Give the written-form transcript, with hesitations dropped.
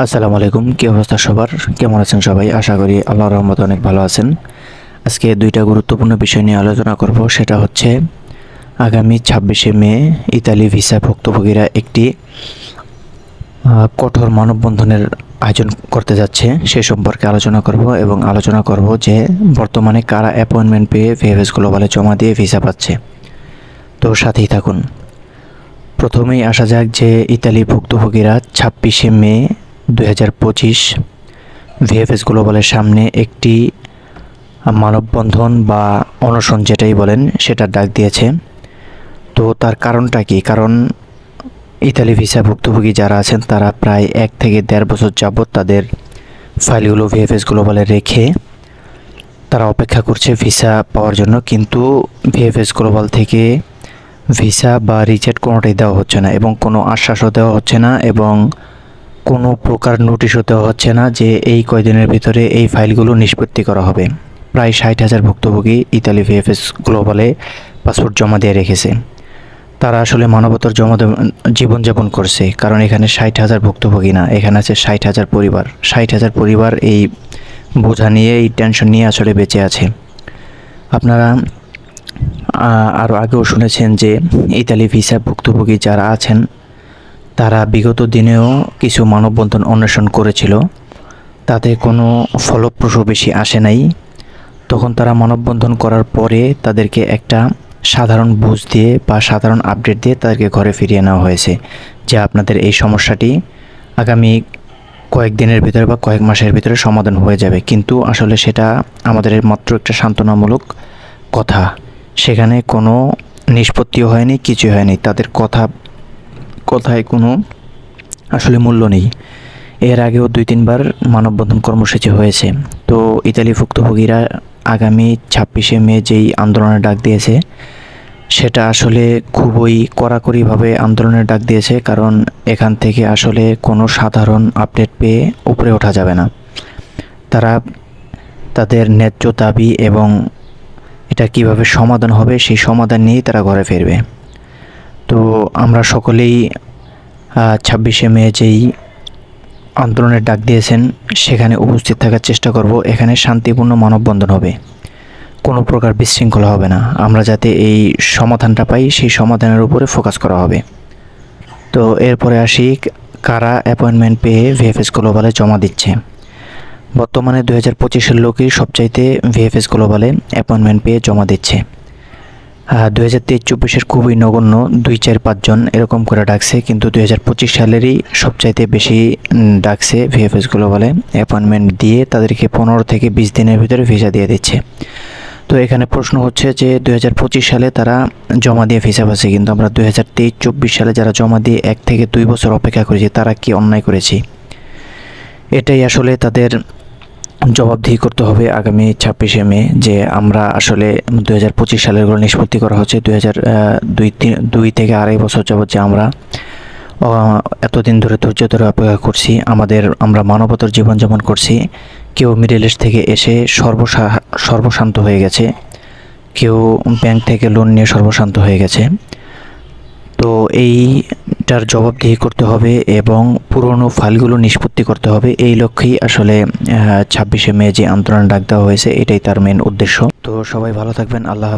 আসসালামু আলাইকুম। কি অবস্থা সবার? কেমন আছেন সবাই? আশা করি আল্লাহর রহমতে অনেক ভালো আছেন। আজকে দুইটা গুরুত্বপূর্ণ বিষয় নিয়ে আলোচনা করব। সেটা হচ্ছে আগামী 26শে মে ইতালি ভিসা ভুক্তভোগীরা একটি কঠোর মানববন্ধনের আয়োজন করতে যাচ্ছে, সে সম্পর্কে আলোচনা করব এবং আলোচনা করব যে বর্তমানে কারা অ্যাপয়েন্টমেন্ট পেয়ে ভিএফএস গ্লোবালে জমা দিয়ে ভিসা পাচ্ছে। তো সাথেই থাকুন। প্রথমেই আসা যাক যে ইতালি ভুক্তভোগীরা 26শে মে 2025 ভিএফএস গ্লোবালের সামনে একটি মানববন্ধন বা অনশন যেটাই বলেন সেটার ডাক দিয়েছে। তো তার কারণটা কি? কারণ ইতালি ভিসা ভুক্তভোগী যারা আছেন তারা প্রায় 1 থেকে 1.5 বছর যাবৎ তাদের ফাইলগুলো ভিএফএস গ্লোবালে রেখে তারা অপেক্ষা করছে ভিসা পাওয়ার জন্য, কিন্তু ভিএফএস গ্লোবাল থেকে ভিসা বা রিজেক্ট কোনোটাই দেওয়া হচ্ছে না এবং কোনো আশ্বাসও দেওয়া হচ্ছে না এবং কোনো প্রকার নোটিশও দেওয়া হচ্ছে না যে এই কয়দিনের ভিতরে এই ফাইলগুলো নিষ্পত্তি করা হবে। প্রায় 60,000 ভুক্তভোগী ইতালি ভিএফএস গ্লোবালে পাসপোর্ট জমা দিয়ে রেখেছে। তারা আসলে মানবতার জীবনযাপন করছে, কারণ এখানে 60,000 ভুক্তভোগী না, এখানে আছে 60,000 পরিবার। 60,000 পরিবার এই বোঝা নিয়ে, এই টেনশন নিয়ে আসলে বেঁচে আছে। আপনারা আরও আগেও শুনেছেন যে ইতালি ভিসা ভুক্তভোগী যারা আছেন তারা বিগত দিনেও কিছু মানববন্ধন অন্বেষণ করেছিল, তাতে কোনো ফলপ্রসূ বেশি আসে নাই। তখন তারা মানববন্ধন করার পরে তাদেরকে একটা সাধারণ বুঝ দিয়ে বা সাধারণ আপডেট দিয়ে তাদেরকে ঘরে ফিরিয়ে নেওয়া হয়েছে যে আপনাদের এই সমস্যাটি আগামী কয়েকদিনের ভিতরে বা কয়েক মাসের ভিতরে সমাধান হয়ে যাবে। কিন্তু আসলে সেটা আমাদের মাত্র একটা সান্ত্বনামূলক কথা, সেখানে কোনো নিষ্পত্তিও হয়নি, কিছুই হয়নি। তাদের কথায় কোনো আসলে মূল্য নেই। এর আগেও 2-3 বার মানববন্ধন কর্মসূচি হয়েছে। তো ইতালি ভুক্তভোগীরা আগামী 26শে মে যেই আন্দোলনের ডাক দিয়েছে সেটা আসলে খুবই কড়াকড়িভাবে আন্দোলনের ডাক দিয়েছে, কারণ এখান থেকে আসলে কোনো সাধারণ আপডেট পেয়ে উপরে ওঠা যাবে না। তারা তাদের ন্যায্য দাবি এবং এটা কিভাবে সমাধান হবে সেই সমাধান নিয়েই তারা ঘরে ফিরবে। তো আমরা সকলেই 26শে মে যেই আন্দোলনের ডাক দিয়েছেন সেখানে উপস্থিত থাকার চেষ্টা করব। এখানে শান্তিপূর্ণ মানববন্ধন হবে, কোনো প্রকার বিশৃঙ্খলা হবে না। আমরা যাতে এই সমাধানটা পাই সেই সমাধানের উপরে ফোকাস করা হবে। তো এরপরে আসি কারা অ্যাপয়েন্টমেন্ট পেয়ে ভিএফএস গ্লোবালে জমা দিচ্ছে। বর্তমানে 2025-এর লোকই সবচাইতে ভিএফএস গ্লোবালে অ্যাপয়েন্টমেন্ট পেয়ে জমা দিচ্ছে। 2023-24-এর খুবই নগণ্য 2-4-5 জন এরকম করে ডাকছে, কিন্তু 2025 সালেরই সবচাইতে বেশি ডাকছে ভিএফএস গ্লোবালে অ্যাপয়েন্টমেন্ট দিয়ে তাদেরকে 15 থেকে 20 দিনের ভিতরে ভিসা দিয়ে দিচ্ছে। তো এখানে প্রশ্ন হচ্ছে যে 2025 সালে তারা জমা দিয়ে ভিসা পাচ্ছে, কিন্তু আমরা 2023-24 সালে যারা জমা দিয়ে 1 থেকে 2 বছর অপেক্ষা করেছি তারা কি অন্যায় করেছি? এটাই আসলে তাদের জবাবদিহি করতে হবে আগামী 26শে মে, যে আমরা আসলে 2025 সালেরগুলো নিষ্পত্তি করা হচ্ছে 2 থেকে 2.5 বছর যাবত যে আমরা এতদিন ধরে ধৈর্য ধরে অপেক্ষা করছি, আমরা মানবতার জীবনযাপন করছি। কেউ মিডল ইস্ট থেকে এসে সর্বশান্ত হয়ে গেছে, কেউ ব্যাংক থেকে লোন নিয়ে সর্বশান্ত হয়ে গেছে। তো এইটার জবাবদিহি করতে হবে এবং পুরনো ফাইলগুলো নিষ্পত্তি করতে হবে। এই লক্ষ্যেই আসলে 26শে মে যে আন্দোলন ডাক দেওয়া হয়েছে এটাই তার মেন উদ্দেশ্য। তো সবাই ভালো থাকবেন। আল্লাহ।